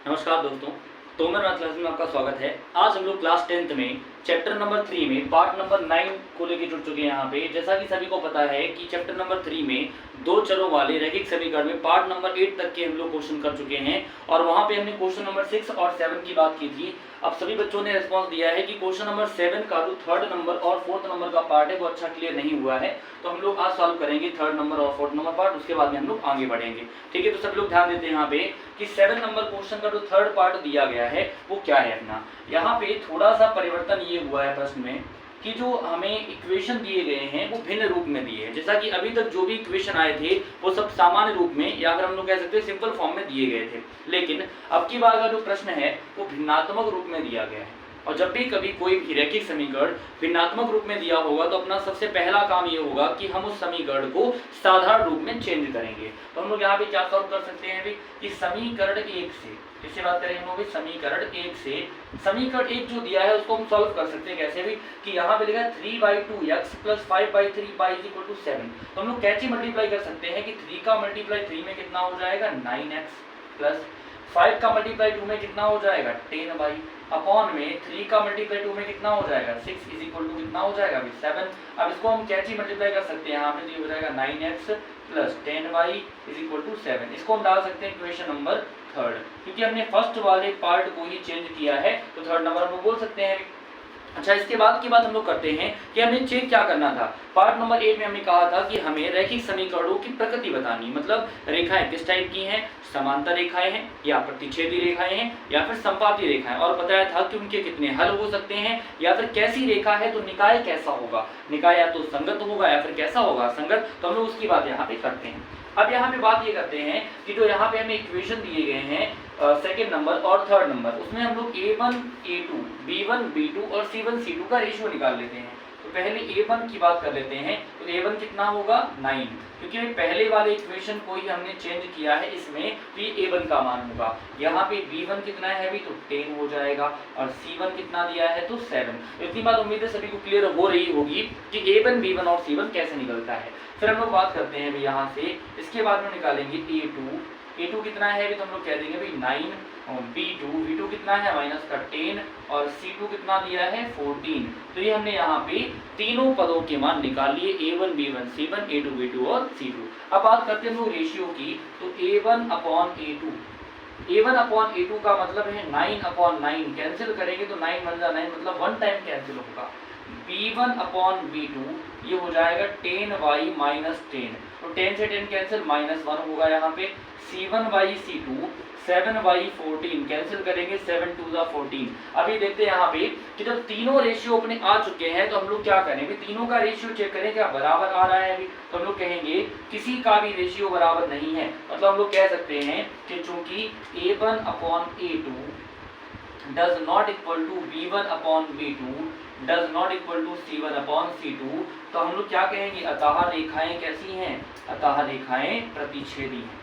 नमस्कार दोस्तों, Tomar math class में आपका स्वागत है। आज हम लोग क्लास 10th में चैप्टर नंबर 3 में पार्ट नंबर 9 को लेकर जुड़ चुके हैं। यहाँ पे जैसा कि सभी को पता है कि चैप्टर नंबर 3 में दो चरों वाले रैखिक समीकरण में पार्ट नंबर 8 तक के हम लोग क्वेश्चन कर चुके हैं और वहाँ पे हमने क्वेश्चन नंबर 6 और 7 की बात की थी। अब सभी बच्चों ने रिस्पॉन्स दिया है कि क्वेश्चन नंबर 7 का जो थर्ड नंबर और फोर्थ नंबर का पार्ट है वो अच्छा क्लियर नहीं हुआ है, तो हम लोग आज सॉल्व करेंगे थर्ड नंबर और फोर्थ नंबर पार्ट, उसके बाद में हम लोग आगे बढ़ेंगे। ठीक है, तो सब लोग ध्यान देते हैं यहाँ पे कि 7 नंबर क्वेश्चन का जो थर्ड पार्ट दिया गया है वो क्या है अपना। यहाँ पे थोड़ा सा परिवर्तन ये हुआ है प्रश्न में कि जो हमें इक्वेशन दिए गए हैं वो भिन्न रूप में दिए हैं। जैसा कि अभी तक जो भी इक्वेशन आए थे वो सब सामान्य रूप में या फिर हम लोग कह सकते हैं सिंपल फॉर्म में दिए गए थे, लेकिन अब की बार का जो प्रश्न है वो भिन्नात्मक रूप में दिया गया है। और जब भी कभी कोई भी रैखिक समीकरण भिन्नात्मक रूप में दिया होगा तो अपना सबसे पहला काम ये होगा कि हम उस समीकरण को साधारण रूप में चेंज करेंगे। तो हम लोग यहाँ पे क्या सॉल्व कर सकते हैं कि समीकरण 1 से, इससे बात करेंगे हम लोग समीकरण 1 से, समीकरण 1 जो दिया है उसको हम सॉल्व कर सकते हैं कैसे भी कि यहाँ पे लिखा है 3/2x + 5/3y = 7। तो हम लोग कैसे मल्टीप्लाई कर सकते हैं कि 3 का मल्टीप्लाई 3 में कितना हो जाएगा 9x प्लस 5 का मल्टीप्लाई 2 में कितना हो जाएगा 10y अपॉन में 3 का मल्टीप्लाई 2 में कितना हो जाएगा 6 = कितना हो जाएगा 7। अब इसको हम कैसे मल्टीप्लाई कर सकते हैं, यहाँ पे तो हो जाएगा 9x + 10y = 7। इसको हम डाल सकते हैं इक्वेशन नंबर थर्ड, क्योंकि हमने फर्स्ट वाले पार्ट को ही चेंज किया है तो थर्ड नंबर हम लोग बोल सकते हैं। अच्छा, इसके बाद की बात हम लोग करते हैं कि हमें चेक क्या करना था। पार्ट नंबर 8 में हमने कहा था कि हमें रैखिक समीकरणों की प्रकृति बतानी, मतलब रेखाएं किस टाइप की हैं, समांतर रेखाएं हैं या प्रतिच्छेदी रेखाएं हैं या फिर संपाती रेखाएं, और बताया था कि उनके कितने हल हो सकते हैं या फिर कैसी रेखा है तो निकाय कैसा होगा, निकाय या तो संगत होगा या फिर कैसा होगा संगत। तो हम लोग उसकी बात यहाँ पे करते हैं। अब यहाँ पे बात ये करते हैं कि जो यहाँ पे हमें इक्वेशन दिए गए हैं सेकेंड नंबर और थर्ड नंबर, उसमें हम लोग a1 a2 b1 b2 और c1 c2 का रेशियो निकाल लेते हैं। तो पहले a1 की बात कर लेते हैं। तो a1 कितना होगा 9, क्योंकि पहले वाले इक्वेशन को ही हमने चेंज किया है इसमें, तो ये a1 का मान होगा। यहाँ पे b1 कितना है अभी तो 10 हो जाएगा और c1 कितना दिया है तो 7। इतनी बात उम्मीद है सभी को क्लियर हो रही होगी कि a1 b1 और c1 कैसे निकलता है। फिर हम लोग बात करते हैं यहाँ से, इसके बाद में निकालेंगे a2 कितना है अभी तो हम लोग कह देंगे भाई 9 और b2 कितना है -10 और c2 कितना दिया है 14। तो ये हमने यहाँ पे तीनों पदों के मान निकाल लिए, a1 b1 c1 a2 b2 और c2। अब बात करते हैं हम लोग रेशियो की, तो a1/a2 का मतलब है 9/9, कैंसिल करेंगे तो 9 बन जाए 9 मतलब 1 टाइम कैंसिल होगा। b1/b2 ये हो जाएगा 10y - 10, तो 10 से 10 कैंसिल -1 होगा यहाँ पे। c1/c2 7/14 कैंसिल करेंगे 7 2 14। अभी देखते हैं यहाँ पे कि जब तीनों रेशियो अपने आ चुके हैं तो हम लोग क्या करेंगे, तीनों का रेशियो चेक करें क्या बराबर आ रहा है अभी। तो हम लोग कहेंगे किसी का भी रेशियो बराबर नहीं है, मतलब हम लोग कह सकते हैं कि चूंकि a1/a2 does not equal to b1/b2 does not equal to c1/c2, तो हम लोग क्या कहेंगे अतः रेखाएं कैसी हैं, अतः रेखाएं प्रतिच्छेदी हैं।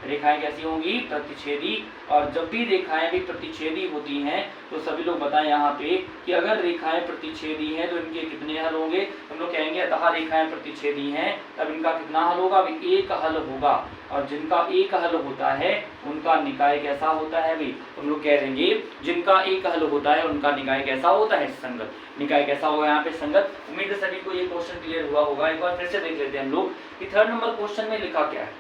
रेखाएं कैसी होंगी प्रतिच्छेदी। और जब भी रेखाएं भी प्रतिच्छेदी होती हैं तो सभी लोग बताएं यहाँ पे कि अगर रेखाएं प्रतिच्छेदी हैं तो इनके कितने हल होंगे। हम लोग कहेंगे अतः रेखाएं प्रतिच्छेदी हैं तब इनका कितना हल होगा, अभी एक हल होगा, और जिनका एक हल होता है उनका निकाय कैसा होता है भाई, हम लोग कह देंगे जिनका एक हल होता है उनका निकाय कैसा होता है संगत। निकाय कैसा होगा यहाँ पे संगत। उम्मीद है सभी को ये क्वेश्चन क्लियर हुआ होगा। एक बार फिर से देख लेते हैं हम लोग कि थर्ड नंबर क्वेश्चन में लिखा क्या है।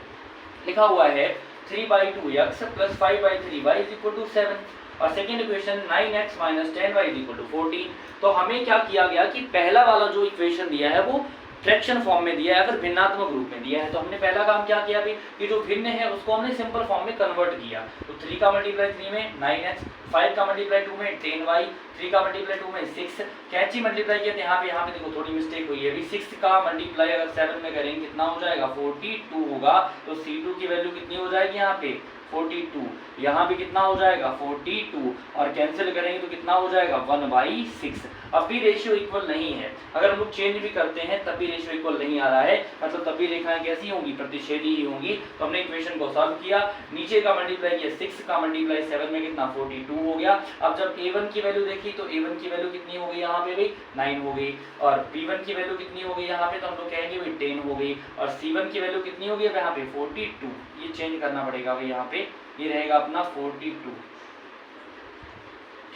लिखा हुआ है 3/2x + 5/3y = 7 और सेकेंड इक्वेशन 9x - 10y = 14। तो हमें क्या किया गया कि पहला वाला जो इक्वेशन दिया है वो फ्रैक्शन फॉर्म में दिया है, फिर भिन्नात्मक रूप में दिया है। तो हमने पहला काम क्या किया भी कि जो भिन्न है उसको हमने सिंपल फॉर्म में कन्वर्ट किया। तो 3 का मल्टीप्लाई 3 में 9x, 5 का मल्टीप्लाई 2 में 10y, 3 का मल्टीप्लाई 2 में 6, कैंची मल्टीप्लाई किया तो यहाँ पे देखो थोड़ी मिस्टेक हुई है अभी। 6 का मल्टीप्लाई अगर 7 में करेंगे कितना हो जाएगा 42 होगा। तो c2 की वैल्यू कितनी हो जाएगी यहाँ पे 42, यहाँ भी कितना हो जाएगा 42 और कैंसिल करेंगे तो कितना हो जाएगा 1/6। अब भी रेशियो इक्वल नहीं है, अगर हम लोग चेंज भी करते हैं तब भी रेशियो इक्वल नहीं आ रहा है, मतलब तब भी रेखाएं कैसी होंगी प्रतिच्छेदी ही होंगी। तो हमने इक्वेशन को सॉल्व किया, नीचे का मल्टीप्लाई किया 6 का मल्टीप्लाई 7 में कितना 42 हो गया। अब जब a1 की वैल्यू देखी तो a1 की वैल्यू कितनी हो गई यहाँ पे भाई 9 हो गई, और b1 की वैल्यू कितनी हो गई यहाँ पे तो हम लोग कहेंगे भाई 10 हो गई, और c1 की वैल्यू कितनी हो गई यहाँ पे 42। ये चेंज करना पड़ेगा भाई, यहाँ पे ये रहेगा अपना 42।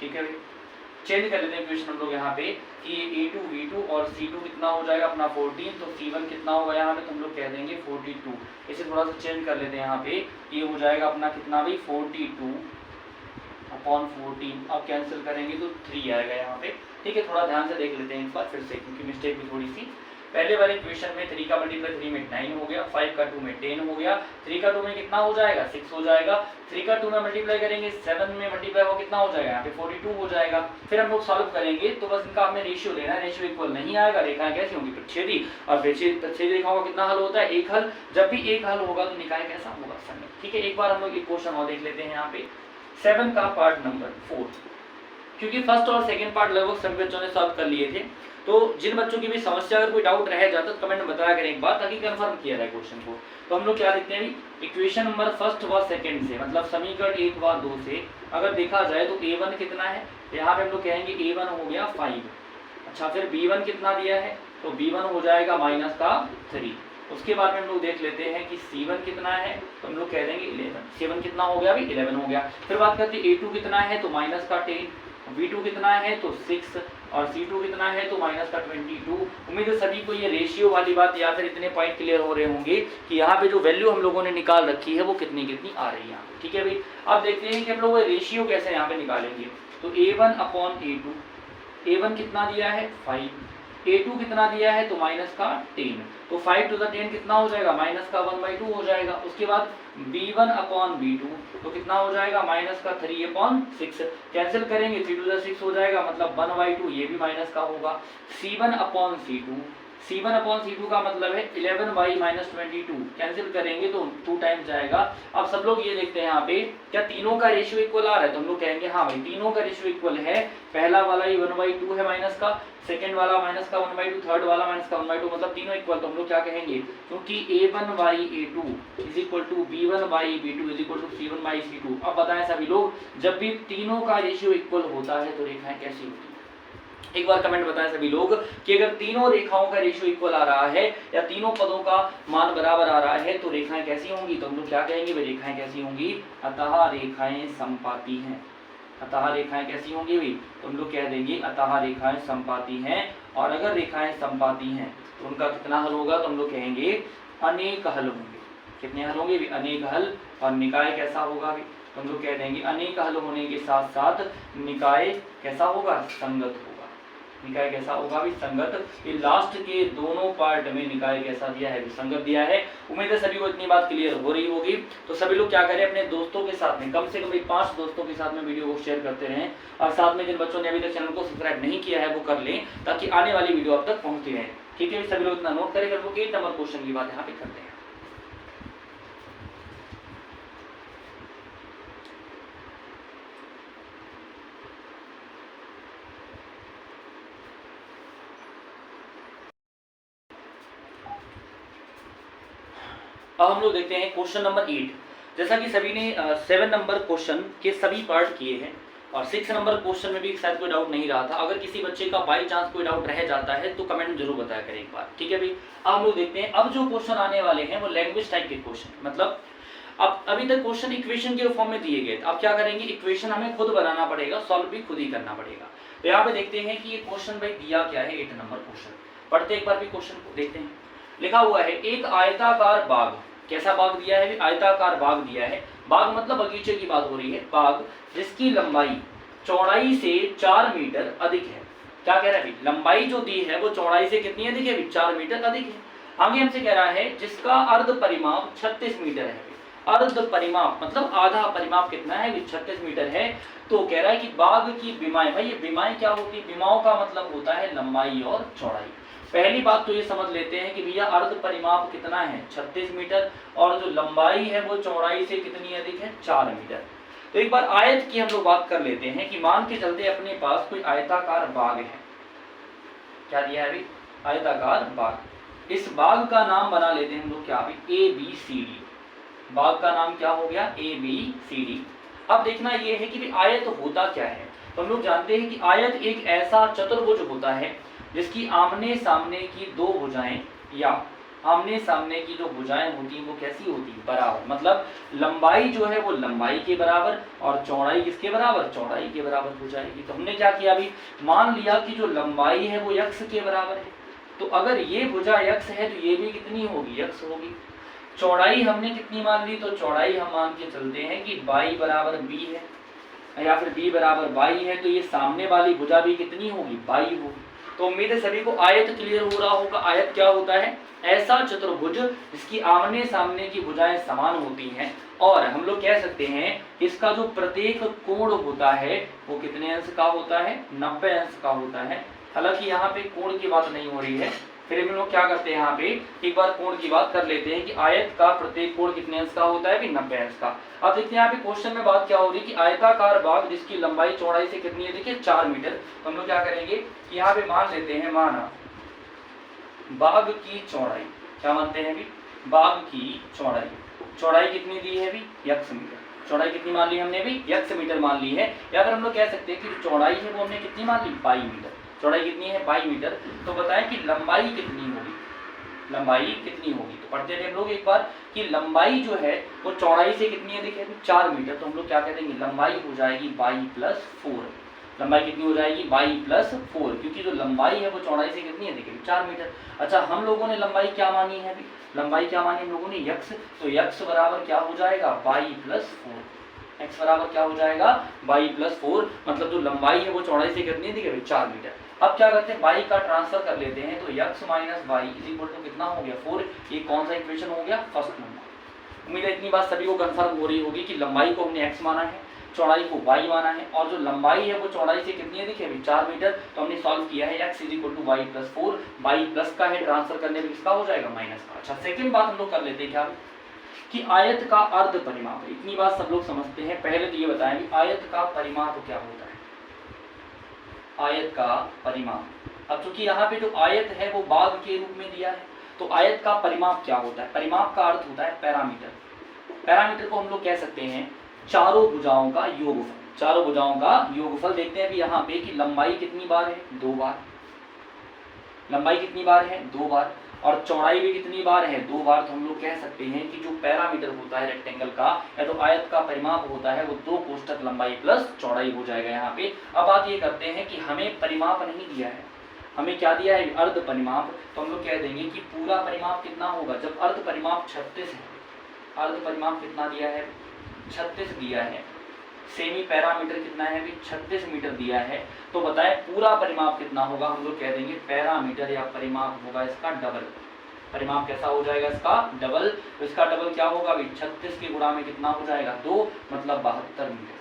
ठीक है भाई, चेंज कर लेते हैं इक्वेशन हम लोग यहाँ पे कि A2 V2 और C2 कितना हो जाएगा अपना 14, तो C1 कितना होगा यहाँ पे, तो हम लोग कह देंगे 42। इसे थोड़ा सा चेंज कर लेते हैं यहाँ पे, ये हो जाएगा अपना कितना भाई 42/14। अब कैंसिल करेंगे तो 3 आएगा यहाँ पे। ठीक है, थोड़ा ध्यान से देख लेते हैं एक बार फिर से, क्योंकि मिस्टेक भी थोड़ी सी। पहले वाले इक्वेशन में 3 का मल्टीप्लाई 3 में 9 हो गया, 5 का 2 में 10 हो गया, 3 का 2 में कितना हो जाएगा 6 हो जाएगा, 3 का 2 में मल्टीप्लाई करेंगे 7 में मल्टीप्लाई हो कितना हो जाएगा यहाँ पे 42 हो जाएगा। फिर हम लोग सॉल्व करेंगे तो बस इनका हमें रेशियो लेना है, रेशियो इक्वल नहीं आएगा, रेखाएं कैसी होंगी प्रच्छेदी, और प्रच्छेदी रेखाओं का कितना हल होता है एक हल। जब भी एक हल होगा तो निकाय कैसा होगा संगत। ठीक है, एक बार हम लोग एक क्वेश्चन और देख लेते हैं यहाँ पे 7 का पार्ट नंबर 4, क्योंकि फर्स्ट और सेकंड पार्ट लगभग सभी बच्चों ने सॉल्व कर लिए थे, तो जिन बच्चों की भी समस्या अगर कोई डाउट रह जाता तो कमेंट में बताया करें एक बार, ताकि कंफर्म किया जाए क्वेश्चन को। तो हम लोग क्या देखते हैं इक्वेशन नंबर फर्स्ट व सेकंड से, मतलब समीकरण 1 व 2 से अगर देखा जाए तो A1 कितना है, यहाँ पे हम लोग कहेंगे A1 हो गया 5। अच्छा, फिर B1 कितना दिया है, तो B1 हो जाएगा -3। उसके बाद में हम लोग देख लेते हैं कि C1 कितना है, तो हम लोग कह देंगे 11। C1 कितना हो गया अभी 11 हो गया। फिर बात करते हैं A2 कितना है, तो -10, V2 कितना है तो 6, और C2 कितना है तो -22। उम्मीद है सभी को ये रेशियो वाली बात या फिर इतने पॉइंट क्लियर हो रहे होंगे कि यहाँ पे जो वैल्यू हम लोगों ने निकाल रखी है वो कितनी कितनी आ रही है यहाँ पे। ठीक है भाई, अब देखते हैं कि हम लोग रेशियो कैसे यहाँ पे निकालेंगे। तो A1/A2, A1 कितना दिया है 5, A2 कितना दिया है तो -10, तो 5 to the 10 कितना हो जाएगा -1/2 हो जाएगा। उसके बाद B1/B2 तो कितना हो जाएगा -3/6, कैंसिल करेंगे 3 to the 6 हो जाएगा, मतलब 1/2, ये भी माइनस का होगा। C1/C2, C1/C2 का मतलब है 11/-22, कैंसिल करेंगे तो 2 टाइम्स जाएगा। अब सब लोग ये देखते हैं यहाँ पे क्या तीनों का रेशियो इक्वल आ रहा है, तो हम लोग कहेंगे हाँ भाई तीनों का रेशियो इक्वल है। पहला वाला ये 1/2 है माइनस का, सेकंड वाला -1/2, थर्ड वाला -1/2, मतलब तीनों इक्वल। तो हम लोग क्या कहेंगे, क्योंकि A1/A2 = B1/B2 = C1/C2। अब बताएं सभी लोग, जब भी तीनों का रेशियो इक्वल होता है तो रेखाएं कैसी होती है। एक बार कमेंट बताएं सभी लोग कि अगर तीनों रेखाओं का रेशियो इक्वल आ रहा है या तीनों पदों का मान बराबर आ रहा है तो रेखाएं कैसी होंगी। तो हम लोग क्या कहेंगे, वे रेखाएं कैसी होंगी, अतः रेखाएं समपाती हैं। अतः रेखाएं कैसी होंगी भी, तो हम लोग कह देंगे अतः रेखाएं समपाती हैं। और अगर रेखाएं समपाती हैं तो उनका कितना हल होगा, तो हम लोग कहेंगे अनेक हल होंगे। कितने हल होंगे भी, अनेक हल। और निकाय कैसा होगा भी, तो हम लोग कह देंगे अनेक हल होने के साथ साथ निकाय कैसा होगा, संगत होगा। निकाय कैसा होगा भी, संगत। ये लास्ट के दोनों पार्ट में निकाय कैसा दिया है, संगत दिया है। उम्मीद है सभी को इतनी बात क्लियर हो रही होगी। तो सभी लोग क्या करें, अपने दोस्तों के साथ में कम से कम 5 दोस्तों के साथ में वीडियो को शेयर करते रहें, और साथ में जिन बच्चों ने अभी तक चैनल को सब्सक्राइब नहीं किया है वो कर लें, ताकि आने वाली वीडियो अब तक पहुंचती रहे। ठीक है, सभी लोग इतना नोट करें। फिर वो 8 नंबर क्वेश्चन की बात यहाँ पे करते हैं। अब हम लोग देखते हैं क्वेश्चन नंबर 8। जैसा कि सभी ने 7 नंबर क्वेश्चन के सभी पार्ट किए हैं, और 6 नंबर क्वेश्चन में भी शायद कोई डाउट नहीं रहा था। अगर किसी बच्चे का बाई चांस कोई डाउट रह जाता है तो कमेंट में जरूर बताया करें एक बार। ठीक है भाई, अब हम लोग देखते हैं अब जो क्वेश्चन आने वाले हैं वो लैंग्वेज टाइप के क्वेश्चन, मतलब अब अभी तक क्वेश्चन इक्वेशन के फॉर्म में दिए गए। अब क्या करेंगे, इक्वेशन हमें खुद बनाना पड़ेगा, सॉल्व भी खुद ही करना पड़ेगा। तो यहाँ पे देखते हैं कि ये क्वेश्चन भाई दिया क्या है, 8 नंबर क्वेश्चन। पढ़ते एक बार भी क्वेश्चन को देखते हैं। लिखा हुआ है एक आयताकार बाग, कैसा बाग दिया है, आयताकार बाग दिया है। बाग मतलब बगीचे की बात हो रही है। बाग जिसकी लंबाई चौड़ाई से 4 मीटर अधिक है। क्या कह रहा है, लंबाई जो दी है वो चौड़ाई से कितनी अधिक है, 4 मीटर अधिक है। आगे हमसे कह रहा है जिसका अर्ध परिमाप 36 मीटर है। अर्ध परिमाप मतलब आधा परिमाप कितना है, 36 मीटर है। तो कह रहा है कि बाग की विमाएं, भाई ये विमाएं क्या होती है, विमाओं का मतलब होता है लंबाई और चौड़ाई। पहली बात तो ये समझ लेते हैं कि भैया अर्ध परिमाप कितना है 36 मीटर, और जो लंबाई है वो चौड़ाई से कितनी अधिक है, 4 मीटर। तो एक बार आयत की हम लोग बात कर लेते हैं कि मान के चलते अपने पास कोई आयताकार बाग है। क्या दिया है अभी, आयताकार बाग। इस बाग का नाम बना लेते हैं हम लोग क्या अभी, ABCD। बाग का नाम क्या हो गया, ABCD। अब देखना ये है कि आयत होता क्या है। तो हम लोग जानते हैं कि आयत एक ऐसा चतुर्भुज होता है जिसकी आमने सामने की 2 भुजाएं या आमने सामने की जो भुजाएं होती हैं वो कैसी होती है, बराबर। मतलब लंबाई जो है वो लंबाई के बराबर और चौड़ाई किसके बराबर, चौड़ाई के बराबर हो जाएगी। तो हमने क्या किया अभी, मान लिया कि जो लंबाई है वो x के बराबर है, तो अगर ये भुजा x है तो ये भी कितनी होगी, x होगी। चौड़ाई हमने कितनी मान ली, तो चौड़ाई हम मान के चलते हैं कि बाई बराबर बी है या फिर बी बराबर बाई है, तो ये सामने वाली भुजा भी कितनी होगी, बाई होगी। तो उम्मीद है सभी को आयत क्लियर हो रहा होगा। आयत क्या होता है, ऐसा चतुर्भुज जिसकी आमने सामने की भुजाएं समान होती हैं और हम लोग कह सकते हैं इसका जो प्रत्येक कोण होता है वो कितने अंश का होता है, 90 अंश का होता है। हालांकि यहाँ पे कोण की बात नहीं हो रही है, फिर हम लोग क्या करते हैं यहाँ पे एक बार कोण की बात कर लेते हैं कि आयत का प्रत्येक कोण कितने अंश का होता है, 90 अंश का। अब देखते हैं यहाँ पे क्वेश्चन में बात क्या हो रही है कि आयताकार बाग जिसकी लंबाई चौड़ाई से कितनी है, देखिए 4 मीटर। तो हम लोग क्या करेंगे कि यहाँ पे मान लेते हैं, माना बाग की चौड़ाई, क्या मानते हैं अभी, बाग की चौड़ाई, चौड़ाई कितनी दी है अभी, x मीटर। चौड़ाई कितनी मान ली हमने अभी, x मीटर मान ली है। या फिर हम लोग कह सकते हैं कि चौड़ाई है वो हमने कितनी मान ली, बाई मीटर। चौड़ाई कितनी है, बाई मीटर। तो बताएं कि लंबाई कितनी होगी, लंबाई कितनी होगी। तो पढ़ते हैं हम लोग एक बार कि लंबाई जो है वो चौड़ाई से कितनी है, देखिए 4 मीटर। तो हम लोग क्या कह देंगे, लंबाई हो जाएगी बाई प्लस 4। लंबाई कितनी हो जाएगी, बाई प्लस 4, क्योंकि जो लंबाई है वो चौड़ाई से कितनी है, देखिए 4 मीटर। अच्छा, हम लोगों ने लंबाई क्या मानी है अभी, लंबाई क्या मानी हम लोगों ने, x। तो x बराबर क्या हो जाएगा, बाई प्लस 4। x बराबर क्या हो जाएगा, बाई प्लस 4। मतलब जो लंबाई है वो चौड़ाई से कितनी है, देखिए 4 मीटर। अब क्या करते हैं, बाई का ट्रांसफर कर लेते हैं, तो x minus y is equal to कितना हो गया, 4। ये कौन सा इक्वेशन हो गया, फर्स्ट नंबर। उम्मीद है इतनी बात सभी को कंफर्म हो रही होगी कि लंबाई को हमने x माना है, चौड़ाई को बाई माना है, और जो लंबाई है वो चौड़ाई से कितनी है, देखिए अभी 4 मीटर। तो हमने सॉल्व किया है, x is equal two by plus 4। By plus का है, ट्रांसफर करने में किसका हो जाएगा, माइनस का। अच्छा, सेकंड बात हम लोग कर लेते हैं क्या, कि आयत का अर्ध परिमाप। इतनी बात सब लोग समझते हैं। पहले तो ये बताएं कि आयत का परिमाप क्या होता है, आयत का परिमाप। अब चूंकि यहाँ पे जो आयत है वो बाग के रूप में दिया है, तो आयत का परिमाप क्या होता है, परिमाप का अर्थ होता है पैरामीटर। पैरामीटर को हम लोग कह सकते हैं चारों भुजाओं का योगफल। चारों भुजाओं का योगफल। देखते हैं अभी यहाँ पे कि लंबाई कितनी बार है, 2 बार। लंबाई कितनी बार है, 2 बार। और चौड़ाई भी कितनी बार है, 2 बार। तो हम लोग कह सकते हैं कि जो पैरामीटर होता है रेक्टेंगल का या तो आयत का परिमाप होता है वो 2 कोष्ठक लंबाई प्लस चौड़ाई हो जाएगा यहाँ पे। अब बात ये करते हैं कि हमें परिमाप नहीं दिया है, हमें क्या दिया है, अर्ध परिमाप। तो हम लोग कह देंगे कि पूरा परिमाप कितना होगा, जब अर्ध परिमाप 36 है, अर्ध परिमाप कितना दिया है, 36 दिया है। सेमी पैरामीटर कितना है अभी, 36 मीटर दिया है। तो बताएं पूरा परिमाप कितना होगा, हम लोग कह देंगे पैरामीटर या परिमाप होगा इसका डबल। परिमाप कैसा हो जाएगा, इसका डबल। तो इसका डबल क्या होगा अभी, 36 के गुणा में कितना हो जाएगा, 2, मतलब 72 मीटर।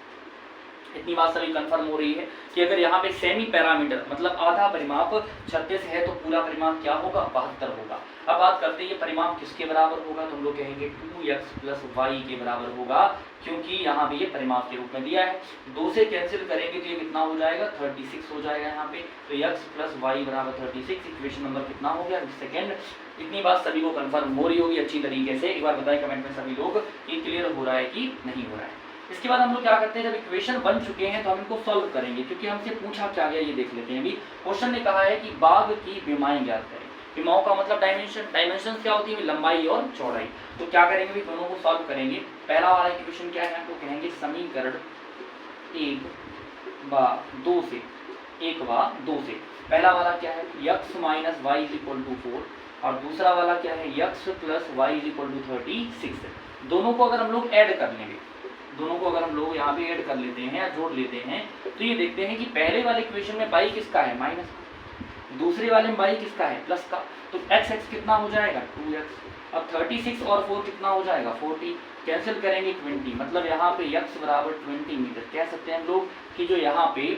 इतनी बात सभी कंफर्म हो रही है कि अगर यहाँ पे सेमी पैरामीटर मतलब आधा परिमाप 36 है तो पूरा परिमाप क्या होगा, 72 होगा। अब बात करते हैं ये परिमाप किसके बराबर होगा, तो हम लोग कहेंगे 2x प्लस वाई के बराबर होगा, क्योंकि यहाँ पे ये परिमाप के रूप में दिया है। 2 से कैंसिल करेंगे तो ये कितना हो जाएगा, 36 हो जाएगा यहाँ पे। तो x प्लस वाई बराबर 36, इक्वेशन नंबर कितना हो गया, सेकेंड। इतनी बात सभी को कंफर्म हो रही होगी अच्छी तरीके से। एक बार बताएं कमेंट में सभी लोग ये क्लियर हो रहा है कि नहीं हो रहा है। इसके बाद हम लोग क्या करते हैं, जब इक्वेशन बन चुके हैं तो हम इनको सॉल्व करेंगे, क्योंकि हमसे पूछा क्या गया ये देख लेते हैं। अभी क्वेश्चन ने कहा है कि बाग की विमाएं ज्ञात करें। विमाओं का मतलब डायमेंशन, डायमेंशन क्या होती है, लंबाई और चौड़ाई। तो क्या करेंगे, भी दोनों को सॉल्व करेंगे। पहला वाला इक्वेशन क्या है, हम लोग कहेंगे समीकरण 1 व 2 से, 1 व 2 से। पहला वाला क्या है, x minus y is equal to 4, और दूसरा वाला क्या है, x plus y is equal to 36। दोनों को अगर हम लोग ऐड कर लेंगे, दोनों को अगर हम लोग यहाँ पे ऐड कर लेते हैं या जोड़ लेते हैं, तो ये देखते हैं कि पहले वाले इक्वेशन में बाई किसका है, माइनस, दूसरे वाले में बाई किसका है, प्लस का। तो x कितना हो जाएगा, 2x। अब 36 और 4 कितना हो जाएगा, 40। कैंसिल करेंगे 20, मतलब यहाँ पे x बराबर 20 मीटर। कह सकते हैं हम लोग कि जो यहाँ पे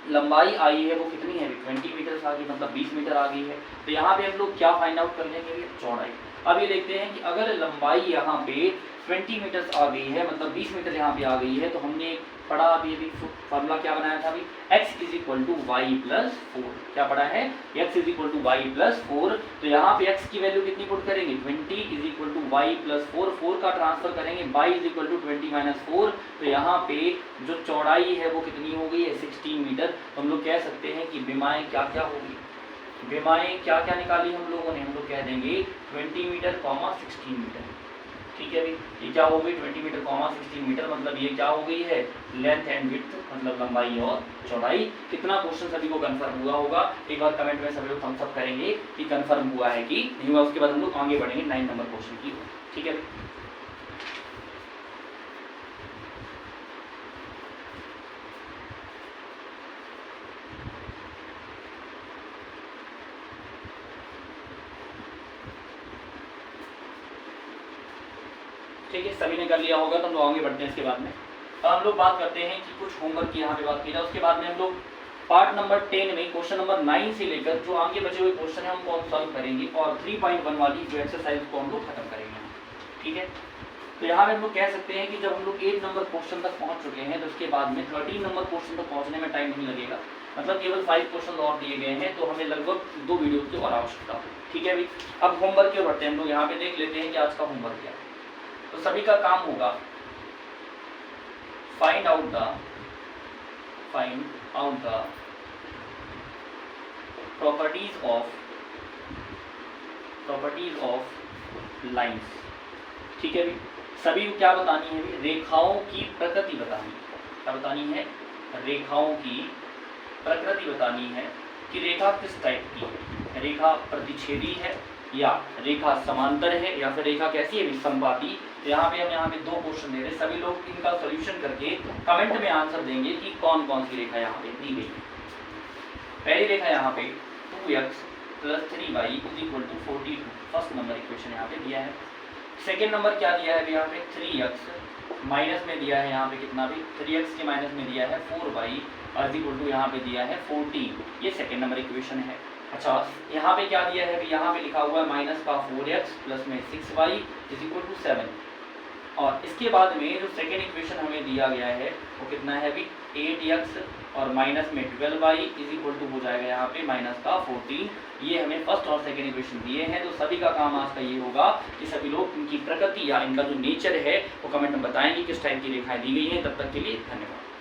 लंबाई आई है वो कितनी है, 20 मीटर आ गई, मतलब 20 मीटर आ गई है। तो यहाँ पे हम लोग क्या फाइंड आउट कर लेंगे, चौड़ाई। अब ये देखते हैं कि अगर लंबाई यहाँ पे 20 मीटर आ गई है, मतलब 20 मीटर यहाँ पे आ गई है, तो हमने पढ़ा अभी फॉर्मूला क्या बनाया था अभी, x is equal to y plus 4। क्या पढ़ा है, x is equal to y plus 4। तो यहाँ पे x की वैल्यू कितनी पुट करेंगे, 20 is equal to y plus 4। 4 का ट्रांसफर करेंगे, y is equal to 20 minus 4। तो यहाँ पे जो चौड़ाई है वो कितनी हो गई है, 16 मीटर। तो हम लोग कह सकते हैं कि विमाएं क्या क्या होगी, विमाएँ क्या क्या निकाली हम लोगों ने, हम लोग कह देंगे 20 मीटर 16 मीटर। ठीक है भाई, ये क्या हो गई 20 मीटर 16 मीटर, मतलब ये क्या हो गई है लेंथ एंड विड्थ, मतलब लंबाई और चौड़ाई। कितना क्वेश्चन सभी को कंफर्म हुआ होगा, एक बार कमेंट में सभी लोग थम्स अप करेंगे कि कंफर्म हुआ है कि नहीं हुआ। उसके बाद हम लोग आगे बढ़ेंगे 9 नंबर क्वेश्चन की। ठीक है, ठीक है, सभी ने कर लिया होगा तो हम लोग आगे बढ़ते हैं इसके बाद में। अब हम लोग बात करते हैं कि कुछ होमवर्क की यहाँ पे बात की जाए, उसके बाद में हम लोग पार्ट नंबर 10 में क्वेश्चन नंबर 9 से लेकर जो आगे बचे हुए क्वेश्चन है हम कौन सॉल्व करेंगे और 3.1 वाली जो एक्सरसाइज को हम लोग खत्म करेंगे। ठीक है, तो यहाँ पे हम लोग कह सकते हैं कि जब हम लोग 8 नंबर क्वेश्चन तक पहुँच चुके हैं तो उसके बाद में 13 नंबर क्वेश्चन तक पहुँचने में टाइम नहीं लगेगा, मतलब केवल 5 क्वेश्चन और दिए गए हैं, तो हमें लगभग 2 वीडियो की और आवश्यकता हो। ठीक है भाई, अब होमवर्क की ओर बढ़ते हैं हम लोग। यहाँ पे देख लेते हैं कि आज का होमवर्क क्या है। तो सभी का काम होगा find out the properties of lines. ठीक है भाई, सभी को क्या बतानी है भाई, रेखाओं की प्रकृति बतानी है। क्या बतानी है, रेखाओं की प्रकृति बतानी है कि रेखा किस टाइप की है, रेखा प्रतिच्छेदी है या रेखा समांतर है या फिर रेखा कैसी है, समबाती। यहाँ पे हम दो क्वेश्चन दे रहे हैं, सभी लोग इनका सॉल्यूशन करके कमेंट में आंसर देंगे कि कौन कौन सी रेखा यहाँ पे दी गई है। पहली रेखा यहाँ पे 2x + 3y = 42, first number equation यहाँ पे दिया है। सेकेंड नंबर क्या दिया है यहाँ पे 3x माइनस में दिया है, यहाँ पे कितना भी 3x के माइनस में दिया है 4y = यहाँ पे दिया है 14, ये सेकेंड नंबर इक्वेशन है। अच्छा, यहाँ पे क्या दिया है, यहाँ पे लिखा हुआ है माइनस का 4x प्लस में 6y = 7, और इसके बाद में जो सेकेंड इक्वेशन हमें दिया गया है वो कितना है अभी 8x और माइनस में 12y = हो जाएगा यहाँ पे माइनस का 14। ये हमें फर्स्ट और सेकेंड इक्वेशन दिए हैं। तो सभी का काम आज का ये होगा कि सभी लोग इनकी प्रकृति या इनका जो नेचर है वो कमेंट में बताएंगे किस टाइप की रेखाएं दी गई हैं। तब तक के लिए धन्यवाद।